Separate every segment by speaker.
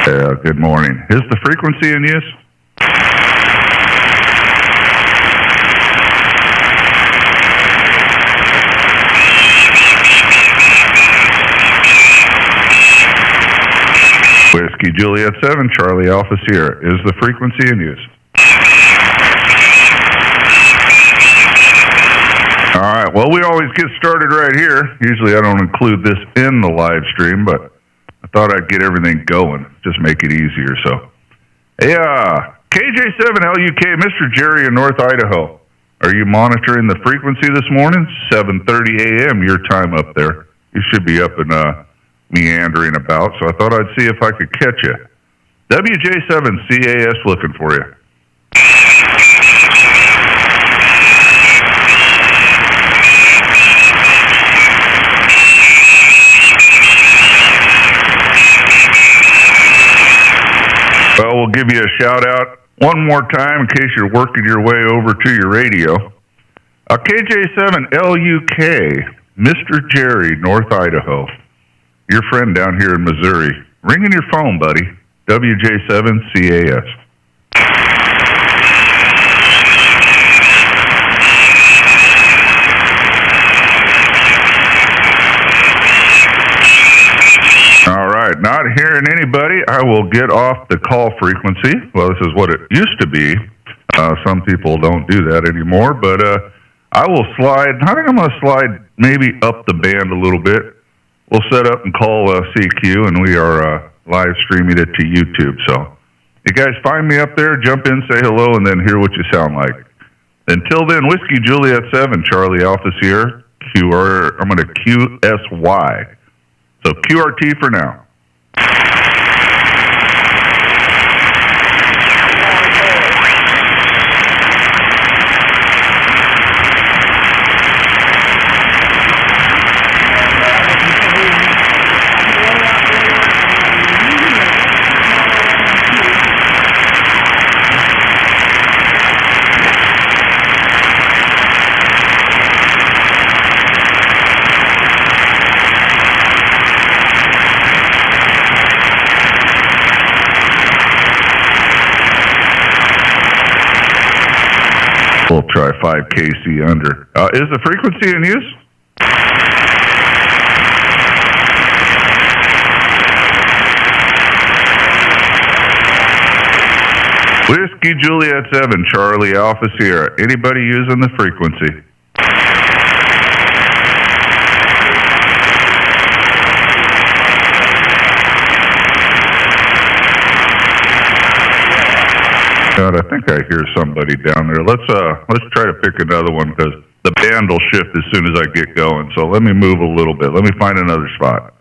Speaker 1: Good morning. Is the frequency in use? Whiskey Juliet 7, Charlie Alpha Sierra. Is the frequency in use? All right. Well, we always get started right here. Usually I don't include this in the live stream, but I thought I'd get everything going, just make it easier. So, hey, KJ7LUK, Mr. Jerry in North Idaho. Are you monitoring the frequency this morning? 7:30 a.m. your time up there. You should be up and meandering about, so I thought I'd see if I could catch you. WJ7CAS looking for you. Well, we'll give you a shout out one more time in case you're working your way over to your radio. KJ7LUK, Mr. Jerry, North Idaho. Your friend down here in Missouri. Ringing your phone, buddy. WJ7CAS. All right, not hearing anybody. I will get off the call frequency. Well, this is what it used to be. Some people don't do that anymore, but I will slide. I think I'm going to slide maybe up the band a little bit. We'll set up and call CQ, and we are live streaming it to YouTube. So you guys find me up there, jump in, say hello, and then hear what you sound like. Until then, Whiskey Juliet 7, Charlie Alpha Sierra, I'm going to QSY. So QRT for now. We'll try 5 KC under. Is the frequency in use? Whiskey Juliet 7, Charlie Alpha Sierra. Anybody using the frequency? God, I think I hear somebody down there. Let's try to pick another one because the band will shift as soon as I get going. So let me move a little bit. Let me find another spot.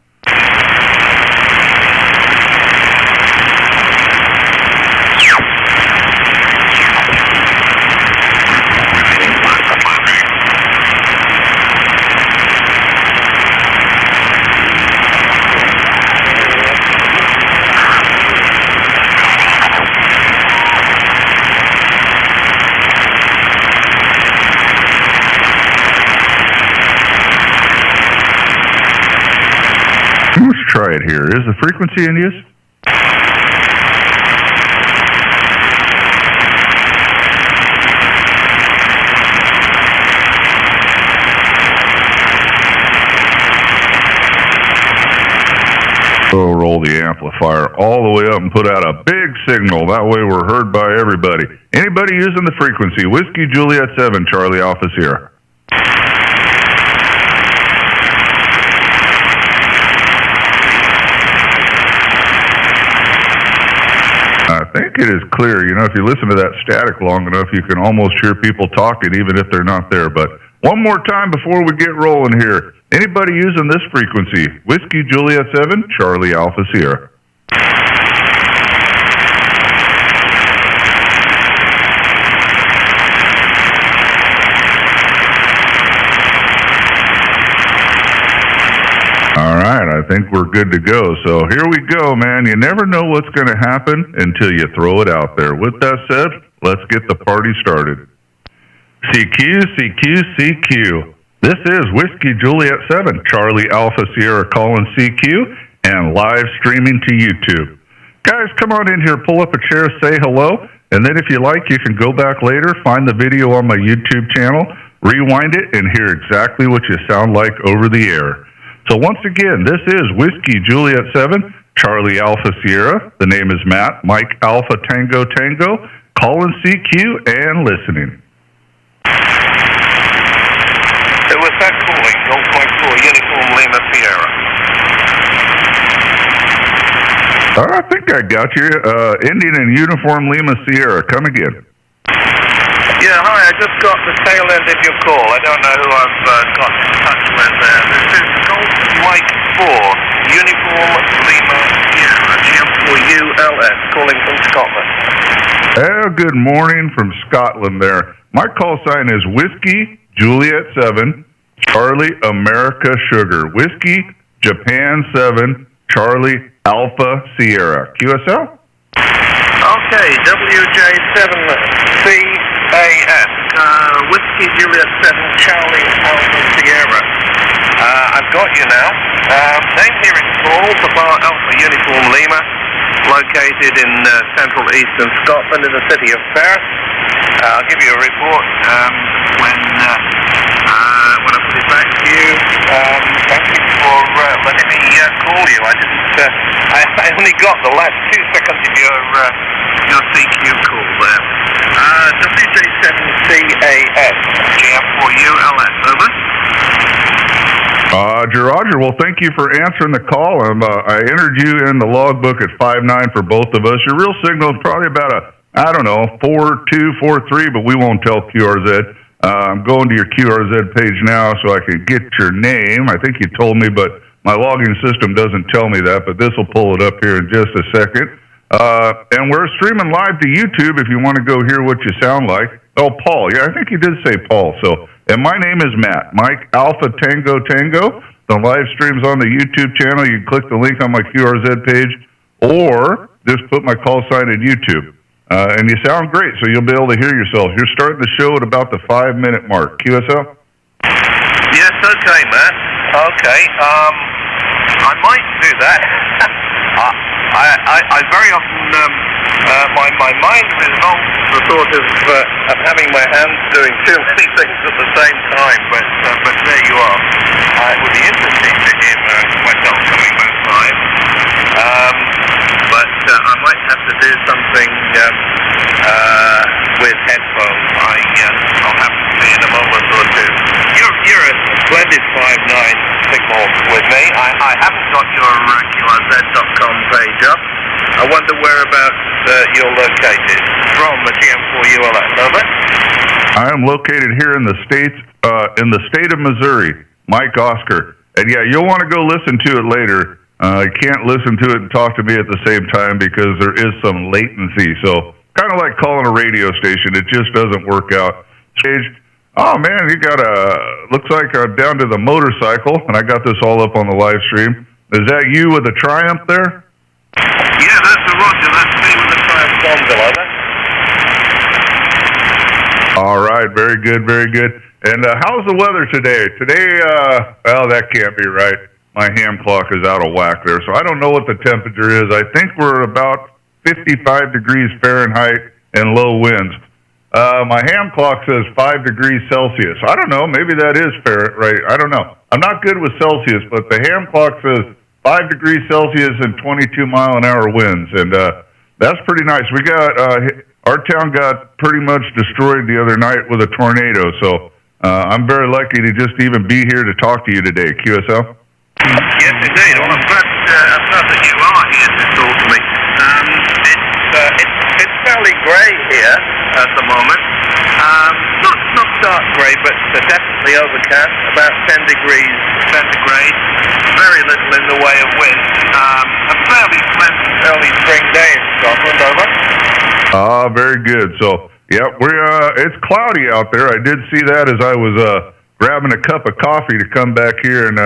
Speaker 1: Let's try it here. Is the frequency in use? So roll the amplifier all the way up and put out a big signal. That way we're heard by everybody. Anybody using the frequency? Whiskey Juliet 7, Charlie Alpha Sierra. I think it is clear. You know, if you listen to that static long enough, you can almost hear people talking even if they're not there. But one more time before we get rolling here. Anybody using this frequency? Whiskey Juliet 7, Charlie Alpha Sierra. All right, I think we're good to go. So here we go, man. You never know what's going to happen until you throw it out there. With that said, let's get the party started. CQ, CQ, CQ. This is Whiskey Juliet 7, Charlie Alpha Sierra calling CQ, and live streaming to YouTube. Guys, come on in here, pull up a chair, say hello, and then if you like, you can go back later, find the video on my YouTube channel, rewind it, and hear exactly what you sound like over the air. So once again, this is Whiskey Juliet 7, Charlie Alpha Sierra. The name is Matt, Mike Alpha Tango Tango, calling CQ and listening.
Speaker 2: It was that calling, 0.4 Uniform Lima Sierra.
Speaker 1: I think I got you. Ending in Uniform Lima Sierra. Come again.
Speaker 2: Yeah, hi. I just got the tail end of your call. I don't know who I've got in touch with there. This is Golf Mike 4, Uniform Lima Sierra, GM4ULS, calling from Scotland.
Speaker 1: Good morning from Scotland there. My call sign is Whiskey Juliet 7, Charlie America Sugar. Whiskey Japan 7, Charlie Alpha Sierra. QSL?
Speaker 2: Okay, WJ7CAS, Whiskey Juliet 7, Charlie Alpha Sierra. I've got you now. Name here is Paul, Papa Alpha Uniform Lima, located in central eastern Scotland in the city of Perth. I'll give you a report when I put it back to you. Thank you for letting me call you. I only got the last 2 seconds of your CQ call there. WJ7CAS, GM4ULS, over.
Speaker 1: Roger. Well, thank you for answering the call. I entered you in the logbook at 5.9 for both of us. Your real signal is probably about 4.2, 4.3, but we won't tell QRZ. I'm going to your QRZ page now so I can get your name. I think you told me, but my logging system doesn't tell me that, but this will pull it up here in just a second. And we're streaming live to YouTube if you want to go hear what you sound like. Oh, Paul. Yeah, I think you did say Paul. And my name is Matt, Mike Alpha Tango Tango. The live stream's on the YouTube channel. You can click the link on my QRZ page or just put my call sign in YouTube. And you sound great, so you'll be able to hear yourself. You're starting the show at about the 5-minute mark. QSL?
Speaker 2: Yes, okay, Matt. Okay, I might do that. I very often, my mind revolves the thought of having my hands doing too many things at the same time, but there you are. It would be interesting to hear myself coming back live. But I might have to do something with headphones. I'll have to see in a moment or two. You're a splendid 5.9 signal with me. I haven't got your QRZ.com page up. I wonder whereabouts you're located from the GM4ULS, over.
Speaker 1: I am located here in the state of Missouri, Mike Oscar. And yeah, you'll want to go listen to it later. You can't listen to it and talk to me at the same time because there is some latency. So kind of like calling a radio station. It just doesn't work out. Oh, man, you got looks like down to the motorcycle, and I got this all up on the live stream. Is that you with the Triumph there?
Speaker 2: Yeah, that's the Roger. That's me with the Triumph Gondola.
Speaker 1: All right, very good, very good. And how's the weather today? Today, well, that can't be right. My ham clock is out of whack there, so I don't know what the temperature is. I think we're about 55 degrees Fahrenheit and low winds. My ham clock says 5 degrees Celsius. I don't know. Maybe that is fair, right? I don't know. I'm not good with Celsius, but the ham clock says 5 degrees Celsius and 22-mile-an-hour winds, and that's pretty nice. We got our town got pretty much destroyed the other night with a tornado, so I'm very lucky to just even be here to talk to you today. QSL?
Speaker 2: Yes, indeed. Well, I'm glad that you are here to talk to me. It's fairly grey here at the moment. Not dark grey, but definitely overcast. About 10 degrees centigrade. Very little in the way of wind. A fairly pleasant early spring day in Scotland. Over.
Speaker 1: Very good. So, yeah, it's cloudy out there. I did see that as I was grabbing a cup of coffee to come back here and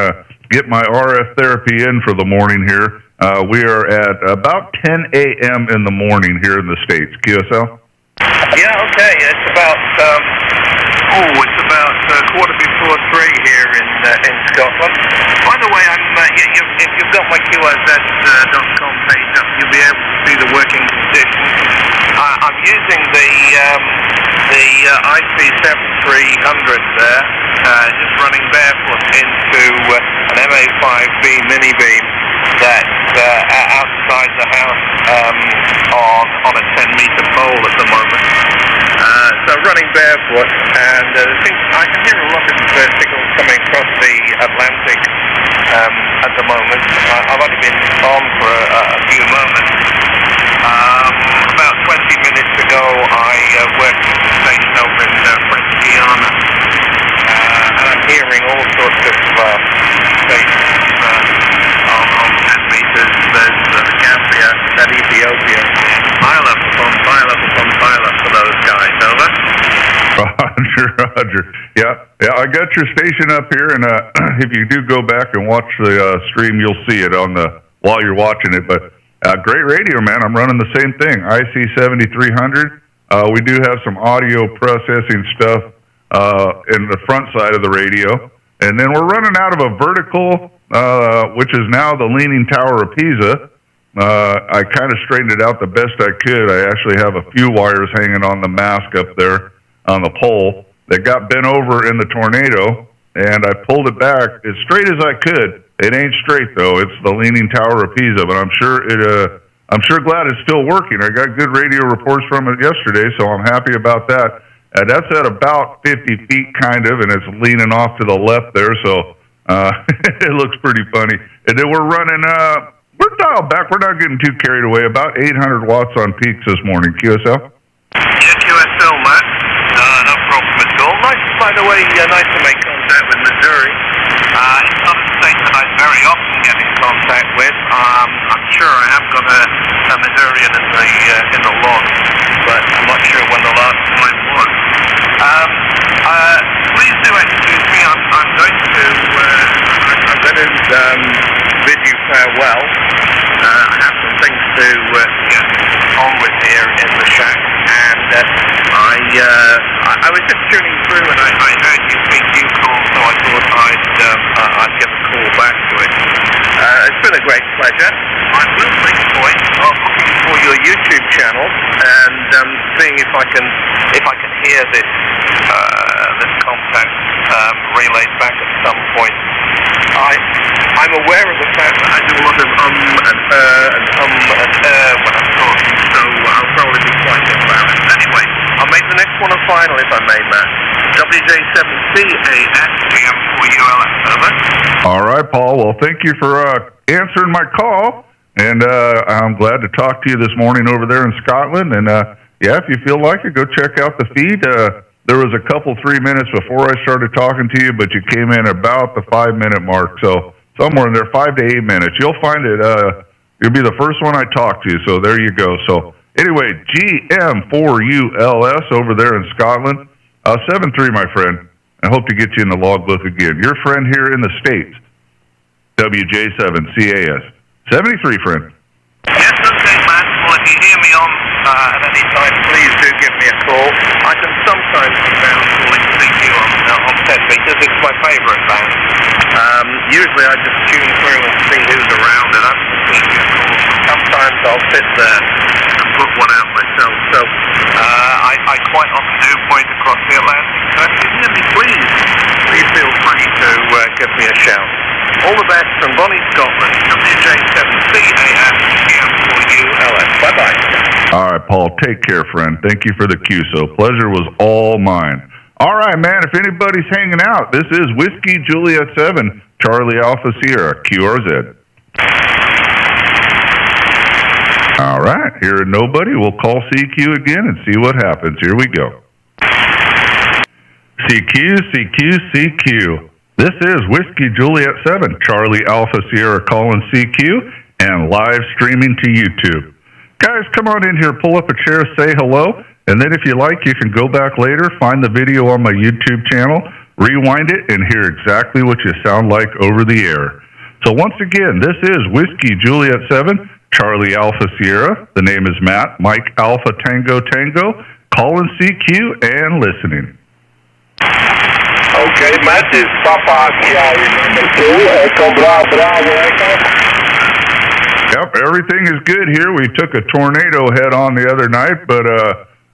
Speaker 1: get my RF therapy in for the morning here. We are at about 10 a.m. in the morning here in the States. QSL?
Speaker 2: Yeah, okay. It's about quarter before 3 here in Scotland. By the way, if you've got my QRZ.com page up, you'll be able to see IC7300 there, just running barefoot into an MA5B mini beam that's outside the house on a 10-meter pole at the moment. So running barefoot, and I can hear a lot of signals coming across the Atlantic at the moment. I've only been on for a few moments. About 20 minutes ago, I worked at a station over in French Guiana, and I'm hearing all sorts of stations on 10 meters. There's the Gambia, then Ethiopia, pile up upon pile up upon pile up for those guys. Over.
Speaker 1: Roger. Yeah, I got your station up here, and if you do go back and watch the stream, you'll see it while you're watching it. But great radio, man. I'm running the same thing, IC7300. We do have some audio processing stuff in the front side of the radio, and then we're running out of a vertical, which is now the Leaning Tower of Pisa. I kind of straightened it out the best I could. I actually have a few wires hanging on the mast up there on the pole that got bent over in the tornado, and I pulled it back as straight as I could. It ain't straight though. It's the Leaning Tower of Pisa, but I'm sure glad it's still working. I got good radio reports from it yesterday, so I'm happy about that. That's at about 50 feet kind of, and it's leaning off to the left there, so it looks pretty funny. And then we're running, we're dialed back. We're not getting too carried away. About 800 watts on peaks this morning. QSL?
Speaker 2: Yeah, QSL, Matt. No problem at all. Nice, by the way, nice to make contact with Missouri. It's not a state that I very often get in contact with. I'm sure I have got a Missourian in the log, but I'm not sure when the last time was. Please do excuse me. I'm going to bid you farewell. I have some things to get on with here in the shack, and I was just tuning through, and I heard you speak you call, so I thought I'd give a call back to it. It's been a great pleasure. I will make a point of looking for your YouTube channel and seeing if I can hear this contact relayed back at some point. I'm aware of the fact that I do a lot of when I'm talking, so I'll probably be quite embarrassed. Anyway, I'll make the next one a final if I may, Matt. WJ7CAS PM4ULS, over.
Speaker 1: All right, Paul. Well, thank you for answering my call, and I'm glad to talk to you this morning over there in Scotland. And yeah, if you feel like it, go check out the feed. There was a couple 3 minutes before I started talking to you, but you came in about the 5-minute mark, so somewhere in there, 5 to 8 minutes. You'll find it. You'll be the first one I talk to, so there you go. So anyway, GM4ULS over there in Scotland. 7-3, my friend. I hope to get you in the logbook again. Your friend here in the States, WJ7CAS. 73, friend.
Speaker 2: Yes, okay, Matt. Well, if you hear me on at any time, please do give me a call. I can sometimes be found calling CQ on 10 meters. It's my favourite band. Usually I just tune through and see who's around, and I'm just a call. Sometimes I'll sit there and put one out myself. So I quite often do point across the Atlantic. So if you hear me, please feel free to give me a shout. All the best from Bonnie, Scotland, WJ7CAS PM4ULS. Bye-bye.
Speaker 1: All right, Paul, take care, friend. Thank you for the QSO. Pleasure was all mine. All right, man, if anybody's hanging out, this is Whiskey Juliet 7, Charlie Alpha Sierra, QRZ. All right, hearing nobody, we'll call CQ again and see what happens. Here we go. CQ. This is Whiskey Juliet 7, Charlie Alpha Sierra calling CQ, and live streaming to YouTube. Guys, come on in here, pull up a chair, say hello, and then if you like, you can go back later, find the video on my YouTube channel, rewind it, and hear exactly what you sound like over the air. So once again, this is Whiskey Juliet 7, Charlie Alpha Sierra. The name is Matt, Mike Alpha Tango Tango, calling CQ and listening.
Speaker 2: Okay, Matt, is Papa Echo Bravo Echo.
Speaker 1: Yep, everything is good here. We took a tornado head on the other night, but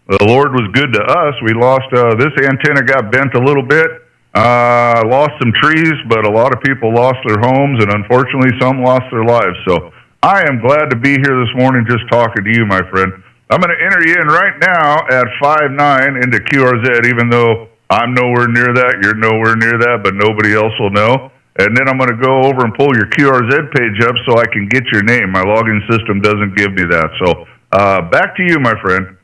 Speaker 1: The Lord was good to us. We lost, this antenna got bent a little bit. Lost some trees, but a lot of people lost their homes, and unfortunately some lost their lives. So I am glad to be here this morning just talking to you, my friend. I'm going to enter you in right now at 5-9 into QRZ, even though I'm nowhere near that, you're nowhere near that, but nobody else will know. And then I'm going to go over and pull your QRZ page up so I can get your name. My login system doesn't give me that. So back to you, my friend.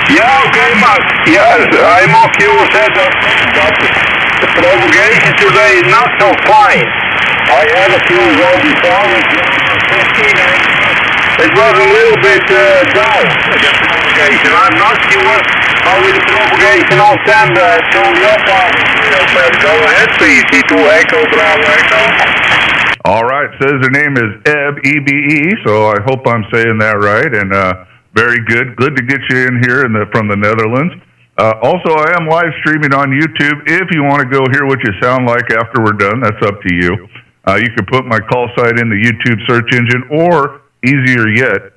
Speaker 2: Yeah, okay, Matt. Yes, I'm on QRZ, but the propagation today is not so fine. I had a QRZ before, it was a little bit down, the propagation. I'm not sure how the propagation on send to the upper. Go ahead, please. C2 Echo, Bravo Echo.
Speaker 1: All right, says her name is Eb, E-B-E, so I hope I'm saying that right, and very good. Good to get you in here from the Netherlands. Also, I am live streaming on YouTube. If you want to go hear what you sound like after we're done, that's up to you. You can put my call site in the YouTube search engine, or easier yet,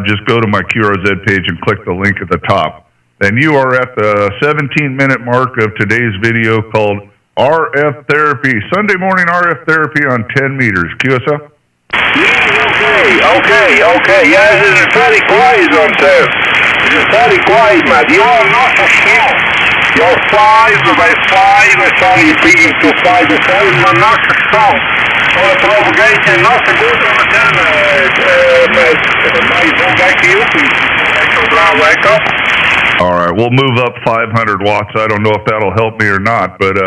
Speaker 1: just go to my QRZ page and click the link at the top. And you are at the 17-minute mark of today's video called RF Therapy, Sunday morning RF Therapy on 10 meters. QSL?
Speaker 2: Okay. Yes, it's very quiet on there. It's very quiet, man. You are not so strong. You're 5 by 5, it's only being to 5 to 7, but not so strong. So the propagation is not so good on the 10, man. Go back to you, please. Echo, Bravo, Echo.
Speaker 1: All right, we'll move up 500 watts. I don't know if that'll help me or not, but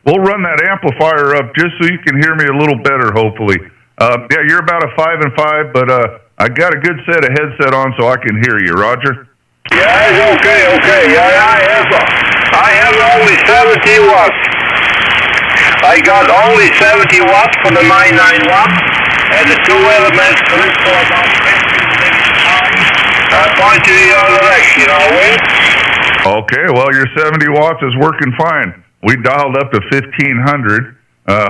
Speaker 1: we'll run that amplifier up just so you can hear me a little better, hopefully. Yeah, you're about a 5 and 5, but I got a good set of headset on so I can hear you. Roger?
Speaker 2: Yeah, okay. Yeah, I have only 70 watts. I got only 70 watts for the 99 watts, and the two elements for about 15 point to the other direction, are we?
Speaker 1: Okay, well, your 70 watts is working fine. We dialed up to 1500.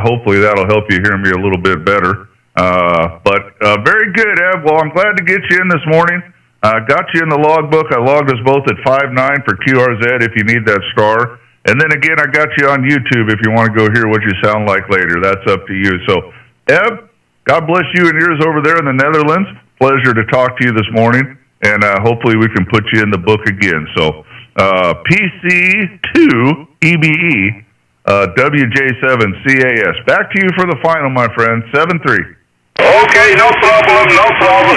Speaker 1: Hopefully that'll help you hear me a little bit better. But very good, Eb. Well, I'm glad to get you in this morning. Got you in the logbook. I logged us both at 5-9 for QRZ if you need that star. And then again, I got you on YouTube if you want to go hear what you sound like later. That's up to you. So, Eb, God bless you and yours over there in the Netherlands. Pleasure to talk to you this morning. And hopefully we can put you in the book again. So, PC2 EBE, WJ7CAS. Back to you for the final, my friend. 7-3.
Speaker 2: Okay, no problem.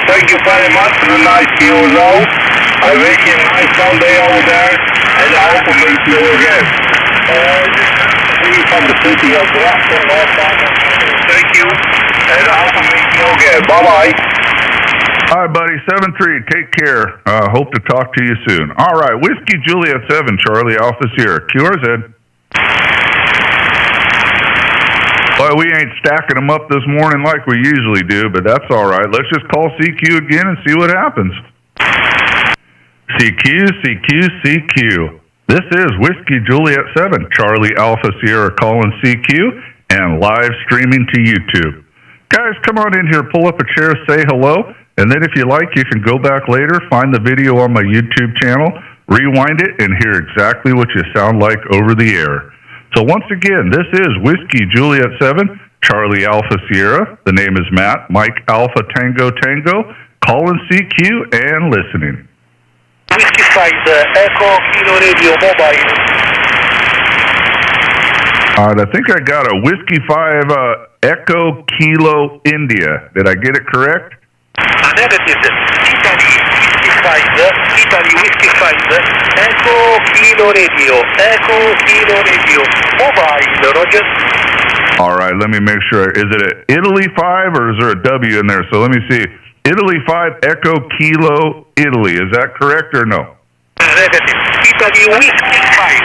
Speaker 2: Thank you very much for the nice QSO. I wish you a nice Sunday over there, and I hope to meet you again. From the city of Boston, thank you, and I hope to meet you again. Bye-bye.
Speaker 1: All right, buddy. 7-3. Take care. Hope to talk to you soon. All right. Whiskey Juliet 7, Charlie Alpha Sierra. QRZ. Well, we ain't stacking them up this morning like we usually do, but that's all right. Let's just call CQ again and see what happens. CQ. This is Whiskey Juliet 7, Charlie Alpha Sierra calling CQ and live streaming to YouTube. Guys, come on in here, pull up a chair, say hello, and then if you like, you can go back later, find the video on my YouTube channel, rewind it, and hear exactly what you sound like over the air. So once again, this is Whiskey Juliet 7, Charlie Alpha Sierra. The name is Matt, Mike Alpha Tango Tango, calling CQ and listening.
Speaker 2: Whiskey 5, Echo Kilo Radio Mobile.
Speaker 1: All right, I think I got a Whiskey 5 Echo Kilo India. Did I get it correct?
Speaker 2: Negative. Italy Whiskey 5, Echo Kilo Radio, Mobile, Roger.
Speaker 1: All right, let me make sure. Is it an Italy 5 or is there a W in there? So let me see. Italy 5, Echo Kilo Italy. Is that correct or no?
Speaker 2: Negative. Italy Whiskey 5,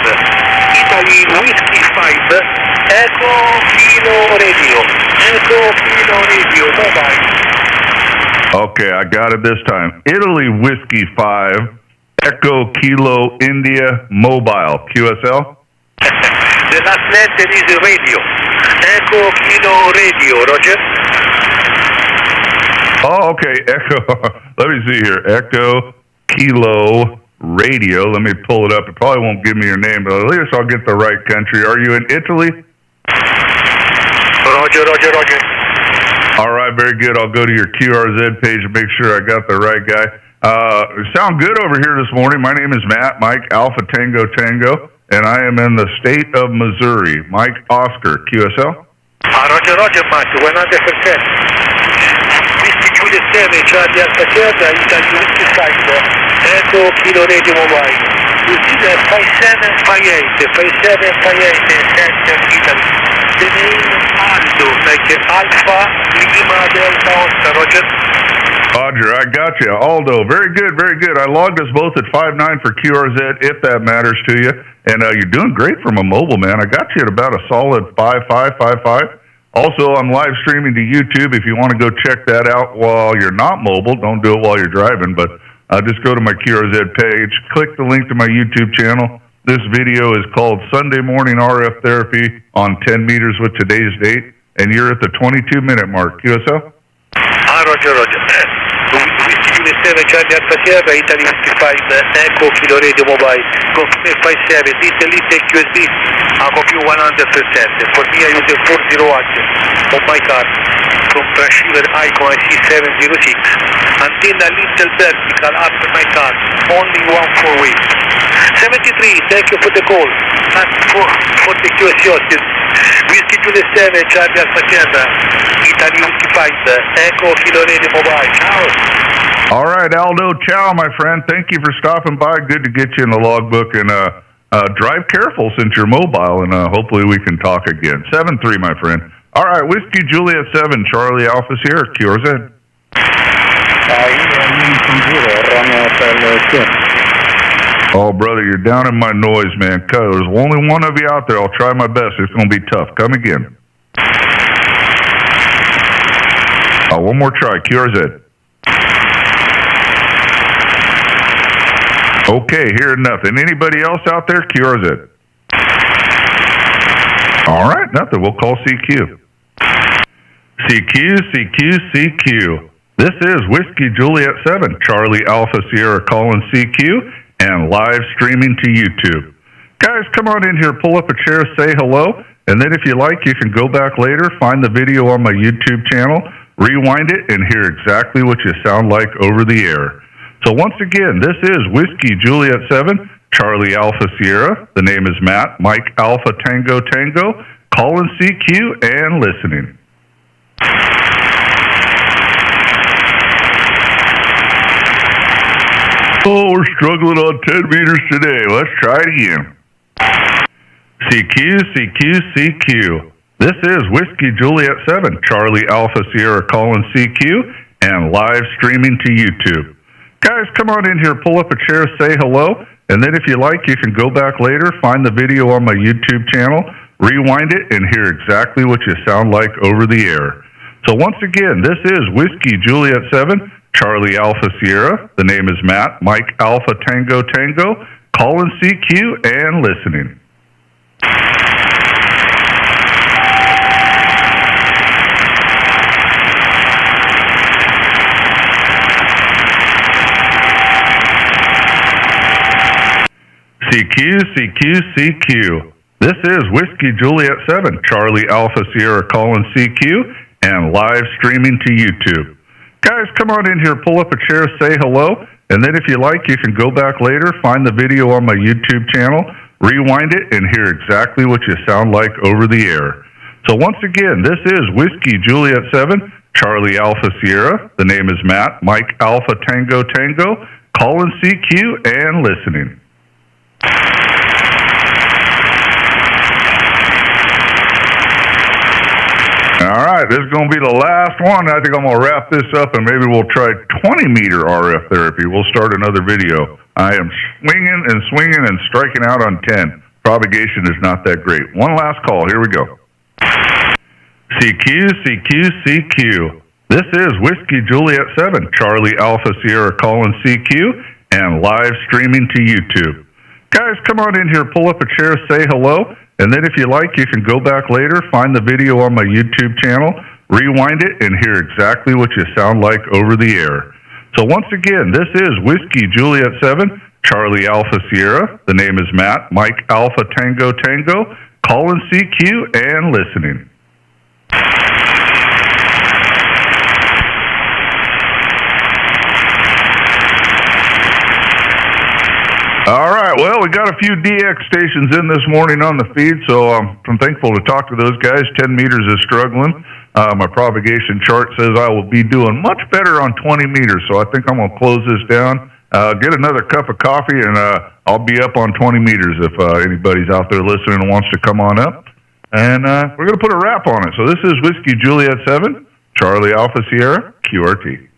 Speaker 2: Echo Kilo Radio, Mobile.
Speaker 1: Okay, I got it this time. Italy Whiskey 5, Echo Kilo India Mobile. QSL?
Speaker 2: The last letter is radio. Echo Kilo Radio, Roger.
Speaker 1: Oh, okay. Echo. Let me see here. Echo Kilo Radio. Let me pull it up. It probably won't give me your name, but at least I'll get the right country. Are you in Italy?
Speaker 2: Roger.
Speaker 1: All right, very good. I'll go to your QRZ page and make sure I got the right guy. Sound good over here this morning. My name is Matt, Mike Alpha Tango Tango, and I am in the state of Missouri. Mike Oscar, QSL?
Speaker 2: Roger, Mike, 100%. Whiskey Julia 7, Charlie Alpha Sierra, Italy Whiskey 5, Echo Kilo Radio Mobile. You see the 5758, Center Italy. The name Aldo, like Alpha Lima Delta Oscar, Roger.
Speaker 1: Roger, I got you. Aldo, very good, very good. I logged us both at 5.9 for QRZ, if that matters to you. And you're doing great from a mobile, man. I got you at about a solid 5.5. Also, I'm live streaming to YouTube. If you want to go check that out while you're not mobile, don't do it while you're driving, but just go to my QRZ page, click the link to my YouTube channel. This video is called Sunday Morning RF Therapy on 10 meters with today's date, and you're at the 22-minute mark. QSL?
Speaker 2: Roger. Whiskey Julia 7, Charlie Alpha Sierra, Italy Whiskey 5, Echo Kilo Radio Mobile, confirm 57, delete QSB, I'll copy 100%. For me, I use a 40 watts on my car, from Brashiver Icon IC706, antenna little vertical after my car, only 1 4 weeks. 73, thank you for the call, and for the QSC Austin. Whiskey Julia 7, Charlie Alpha Sierra, Italy Whiskey 5, Echo Kilo Radio Mobile. Ciao.
Speaker 1: All right, Aldo, ciao, my friend. Thank you for stopping by. Good to get you in the logbook, and drive careful since you're mobile, and hopefully we can talk again. 7-3, my friend. All right, Whiskey Juliet 7, Charlie Alpha Sierra, QRZ. Oh, brother, you're down in my noise, man. There's only one of you out there. I'll try my best. It's going to be tough. Come again. One more try. QRZ. Okay, hearing nothing. Anybody else out there? QRZ. All right, nothing. We'll call CQ. CQ. This is Whiskey Juliet 7, Charlie Alpha Sierra calling CQ, and live streaming to YouTube. Guys, come on in here, pull up a chair, say hello, and then if you like, you can go back later, find the video on my YouTube channel, rewind it, and hear exactly what you sound like over the air. So once again, this is Whiskey Juliet 7, Charlie Alpha Sierra. The name is Matt, Mike Alpha Tango Tango, calling CQ and listening. Oh, we're struggling on 10 meters today. Let's try it again. CQ. This is Whiskey Juliet 7, Charlie Alpha Sierra calling CQ, and live streaming to YouTube. Guys, come on in here, pull up a chair, say hello, and then if you like, you can go back later, find the video on my YouTube channel, rewind it, and hear exactly what you sound like over the air. So once again, this is Whiskey Juliet 7, Charlie Alpha Sierra. The name is Matt, Mike Alpha Tango Tango, calling CQ and listening. CQ. This is Whiskey Juliet 7, Charlie Alpha Sierra calling CQ, and live streaming to YouTube. Guys, come on in here, pull up a chair, say hello, and then if you like, you can go back later, find the video on my YouTube channel, rewind it, and hear exactly what you sound like over the air. So once again, this is Whiskey Juliet 7, Charlie Alpha Sierra. The name is Matt, Mike Alpha Tango Tango, calling CQ and listening. All right, this is going to be the last one. I think I'm going to wrap this up, and maybe we'll try 20-meter RF therapy. We'll start another video. I am swinging and striking out on 10. Propagation is not that great. One last call. Here we go. CQ. This is Whiskey Juliet 7, Charlie Alpha Sierra calling CQ, and live streaming to YouTube. Guys, come on in here, pull up a chair, say hello, and then if you like, you can go back later, find the video on my YouTube channel, rewind it, and hear exactly what you sound like over the air. So once again, this is Whiskey Juliet 7, Charlie Alpha Sierra. The name is Matt. Mike Alpha Tango Tango. Calling CQ and listening. All right, well, we got a few DX stations in this morning on the feed, so I'm thankful to talk to those guys. 10 meters is struggling. My propagation chart says I will be doing much better on 20 meters, so I think I'm going to close this down, get another cup of coffee, and I'll be up on 20 meters if anybody's out there listening and wants to come on up. And we're going to put a wrap on it. So this is Whiskey Juliet 7, Charlie Alpha Sierra, QRT.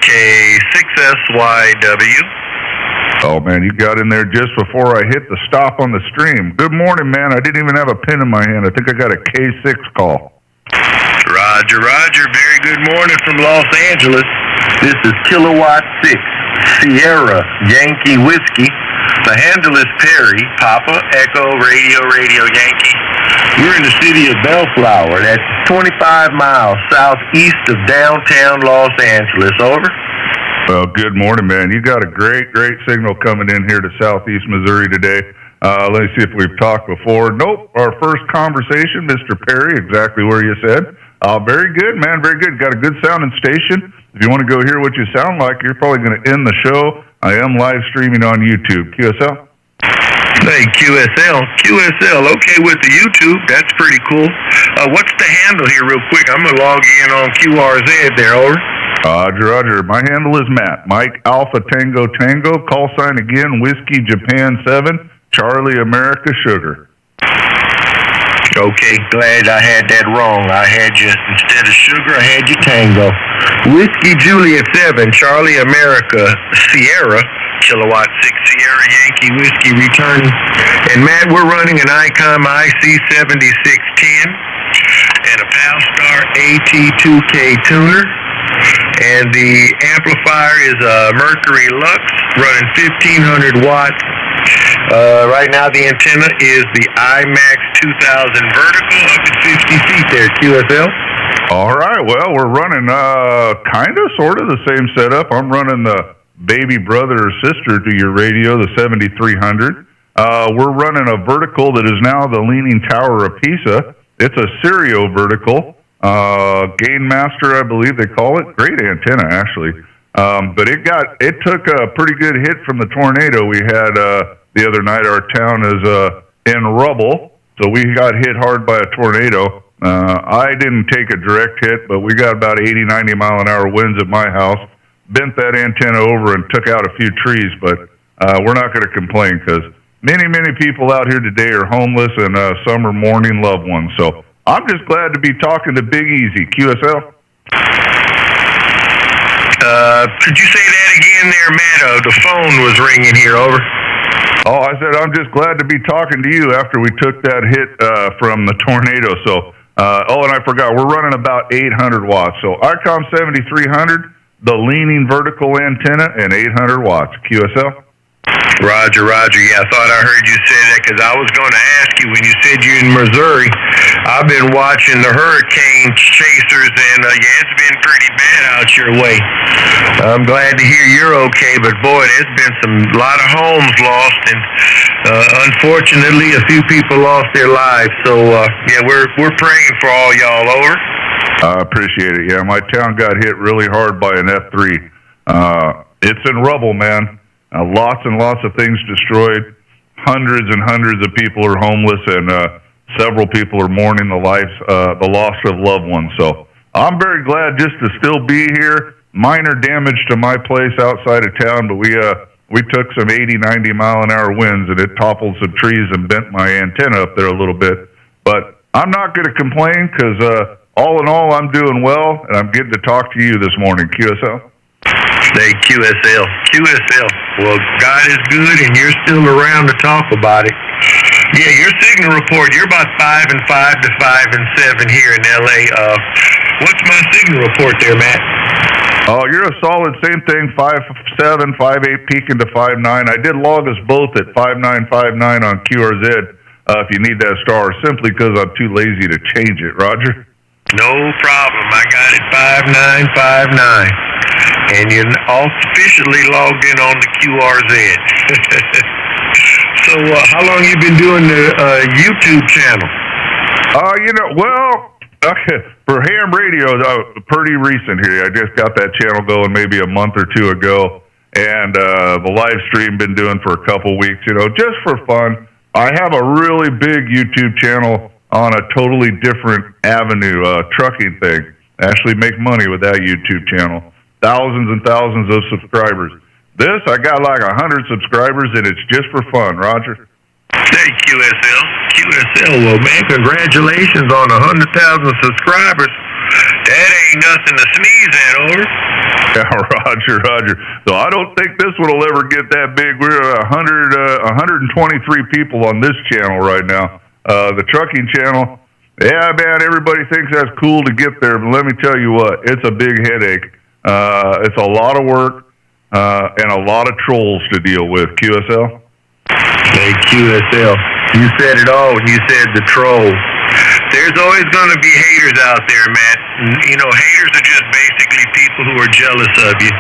Speaker 2: K6SYW.
Speaker 1: Oh, man, you got in there just before I hit the stop on the stream. Good morning, man. I didn't even have a pen in my hand. I think I got a K6 call.
Speaker 2: Roger, roger. Very good morning from Los Angeles. This is Kilowatt 6, Sierra, Yankee Whiskey. The handle is Perry, Papa, Echo, Radio, Yankee. We're in the city of Bellflower. That's 25 miles southeast of downtown Los Angeles. Over.
Speaker 1: Well, good morning, man. You got a great signal coming in here to southeast Missouri today. Let me see if we've talked before. Nope. Our first conversation, Mr. Perry, exactly where you said. Very good, man. Very good. Got a good sounding station. If you want to go hear what you sound like, you're probably going to end the show. I am live streaming on YouTube. QSL?
Speaker 2: Hey, QSL. Okay, with the YouTube. That's pretty cool. What's the handle here real quick? I'm going to log in on QRZ there, over.
Speaker 1: Roger. My handle is Matt. Mike Alpha Tango Tango. Call sign again, Whiskey Japan 7, Charlie America Sugar.
Speaker 2: Okay, glad I had that wrong. I had you, instead of sugar, I had you tango. Whiskey Juliet 7, Charlie America Sierra, Kilowatt 6 Sierra Yankee Whiskey returning. And Matt, we're running an ICOM IC7610 and a Palstar AT2K tuner. And the amplifier is a Mercury Lux running 1500 watts. Right now the antenna is the IMAX 2000 vertical up at 50 feet there, QSL.
Speaker 1: All right, well, we're running sort of the same setup. I'm running the baby brother or sister to your radio, the 7300. We're running a vertical that is now the Leaning Tower of Pisa. It's a Stereo vertical. Gain Master, I believe they call it. Great antenna, actually. But it took a pretty good hit from the tornado we had the other night. Our town is in rubble, so we got hit hard by a tornado. I didn't take a direct hit, but we got about 80, 90 mile an hour winds at my house. Bent that antenna over and took out a few trees, but we're not going to complain because many people out here today are homeless and some are mourning loved ones. So I'm just glad to be talking to Big Easy. QSL?
Speaker 2: Could you say that again there, Matt? The phone was ringing here, over.
Speaker 1: Oh, I said I'm just glad to be talking to you after we took that hit from the tornado. So, and I forgot, we're running about 800 watts. So ICOM 7300, the leaning vertical antenna, and 800 watts. QSL?
Speaker 2: Roger. Yeah, I thought I heard you say that because I was going to ask you when you said you're in Missouri. I've been watching the hurricane chasers, and it's been pretty bad out your way. I'm glad to hear you're okay, but boy, there's been a lot of homes lost, and unfortunately, a few people lost their lives. So we're praying for all y'all, over.
Speaker 1: I appreciate it. Yeah, my town got hit really hard by an F3. It's in rubble, man. Lots and lots of things destroyed. Hundreds and hundreds of people are homeless, and several people are mourning the loss of loved ones. So I'm very glad just to still be here. Minor damage to my place outside of town, but we took some 80, 90 mile an hour winds, and it toppled some trees and bent my antenna up there a little bit. But I'm not going to complain because all in all, I'm doing well, and I'm getting to talk to you this morning. QSL?
Speaker 2: Hey, QSL. Well, God is good, and you're still around to talk about it. Yeah, your signal report, you're about 5 and 5 to 5 and 7 here in L.A. What's my signal report there, Matt?
Speaker 1: Oh, you're a solid same thing, 5.7, 5.8, peaking to 5.9. I did log us both at 5.959 on QRZ if you need that star, simply because I'm too lazy to change it, Roger.
Speaker 2: No problem. I got it 5.959.
Speaker 3: and you're officially logged in on the QRZ. So, how long you been doing the YouTube channel?
Speaker 1: For ham radio, pretty recent here. I just got that channel going maybe a month or two ago, and the live stream been doing for a couple weeks, just for fun. I have a really big YouTube channel on a totally different avenue, trucking thing. I actually make money with that YouTube channel. Thousands and thousands of subscribers. This, I got like 100 subscribers, and it's just for fun, Roger.
Speaker 3: Hey, QSL, well, man, congratulations on 100,000 subscribers. That ain't nothing to sneeze at, over.
Speaker 1: Yeah, Roger. So I don't think this one will ever get that big. We're 123 people on this channel right now. The trucking channel, yeah, man, everybody thinks that's cool to get there, but let me tell you what, it's a big headache. It's a lot of work and a lot of trolls to deal with. QSL?
Speaker 3: Hey, QSL, you said it all when you said the trolls. There's always going to be haters out there, Matt. Haters are just basically people who are jealous of you.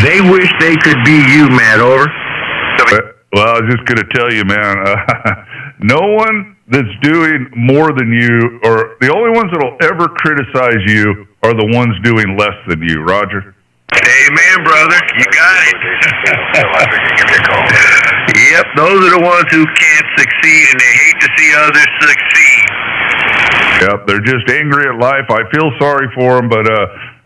Speaker 3: They wish they could be you, Matt, over.
Speaker 1: Well, I was just going to tell you, man, no one that's doing more than you, or the only ones that'll ever criticize you are the ones doing less than you, Roger.
Speaker 3: Amen, brother. You got it. Yep, those are the ones who can't succeed, and they hate to see others succeed.
Speaker 1: Yep, they're just angry at life. I feel sorry for them, but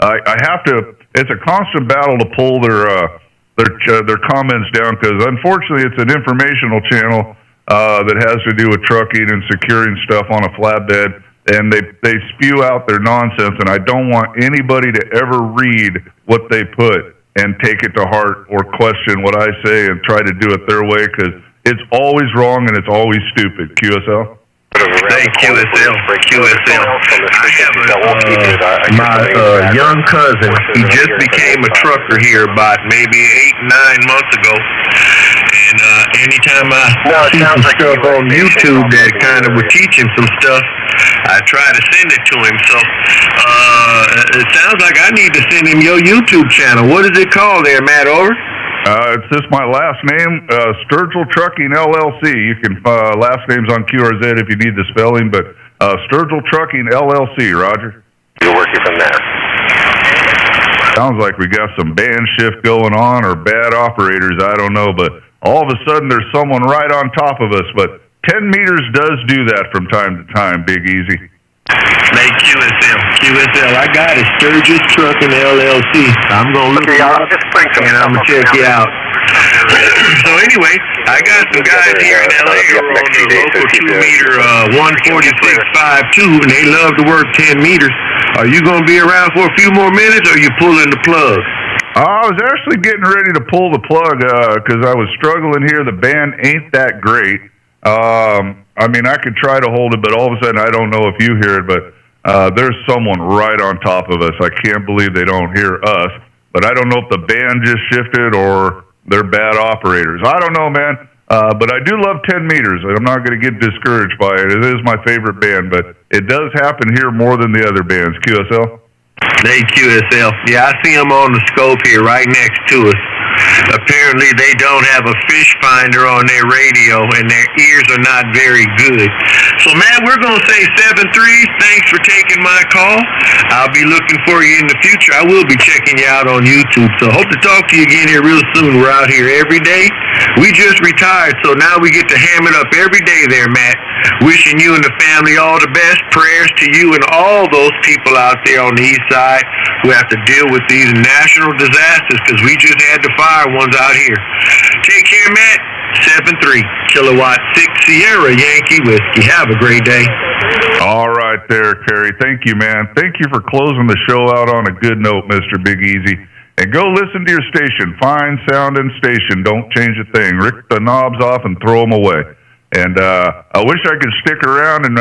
Speaker 1: I have to. It's a constant battle to pull their comments down, because unfortunately, it's an informational channel that has to do with trucking and securing stuff on a flatbed, and they spew out their nonsense, and I don't want anybody to ever read what they put and take it to heart or question what I say and try to do it their way, because it's always wrong and it's always stupid. QSL?
Speaker 3: Hey, QSL. I have my young cousin. He just became a trucker here about maybe 8-9 months ago. And anytime I see some stuff on YouTube that kind of would teach him some stuff, I try to send it to him. So it sounds like I need to send him your YouTube channel. What is it called there, Matt, over?
Speaker 1: It's just my last name, Sturgill Trucking LLC. You can last name's on QRZ if you need the spelling, but Sturgill Trucking LLC, Roger.
Speaker 2: You're working from there.
Speaker 1: Sounds like we got some band shift going on, or bad operators, I don't know, but all of a sudden there's someone right on top of us. But 10 meters does do that from time to time, Big Easy.
Speaker 3: Hey, QSL, I got it. Sturgis Trucking LLC. I'm going to look you up, and I'm going to check you out. So anyway, I got some guys here in L.A. who are on the local 2-meter 146.52, and they love to work 10 meters. Are you going to be around for a few more minutes, or are you pulling the plug?
Speaker 1: I was actually getting ready to pull the plug because I was struggling here. The band ain't that great. I mean, I could try to hold it, but all of a sudden, I don't know if you hear it, but there's someone right on top of us. I can't believe they don't hear us, but I don't know if the band just shifted or they're bad operators. I don't know, man, but I do love 10 meters. I'm not going to get discouraged by it. It is my favorite band, but it does happen here more than the other bands. QSL?
Speaker 3: Hey, QSL. Yeah, I see them on the scope here right next to us. Apparently they don't have a fish finder on their radio, and their ears are not very good. So, Matt, we're going to say 7-3. Thanks for taking my call. I'll be looking for you in the future. I will be checking you out on YouTube. So hope to talk to you again here real soon. We're out here every day. We just retired, so now we get to ham it up every day there, Matt. Wishing you and the family all the best. Prayers to you and all those people out there on the east side who have to deal with these national disasters, because we just had the fire ones out here. Take care, Matt. 7-3, Kilowatt 6 Sierra Yankee Whiskey. Have a great day.
Speaker 1: All right there, Kerry. Thank you, man. Thank you for closing the show out on a good note, Mr. Big Easy. And go listen to your station. Fine sounding station. Don't change a thing. Rip the knobs off and throw them away. And I wish I could stick around and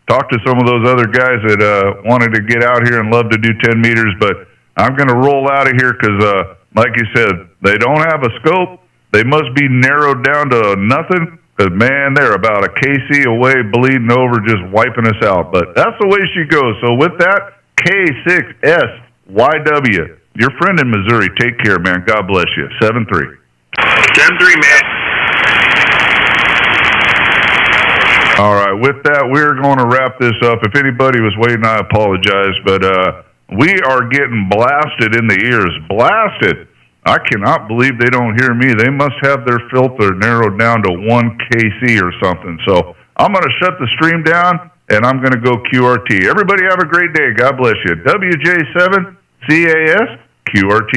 Speaker 1: talk to some of those other guys that wanted to get out here and love to do 10 meters, but I'm going to roll out of here because, like you said, they don't have a scope. They must be narrowed down to nothing, because, man, they're about a KC away, bleeding over, just wiping us out. But that's the way she goes. So with that, K6SYW, your friend in Missouri, take care, man. God bless you. 7-3.
Speaker 3: 7-3, man.
Speaker 1: All right, with that, we're going to wrap this up. If anybody was waiting, I apologize, but we are getting blasted in the ears. Blasted. I cannot believe they don't hear me. They must have their filter narrowed down to 1 kc or something. So I'm going to shut the stream down, and I'm going to go QRT. Everybody have a great day. God bless you. WJ7 CAS QRT.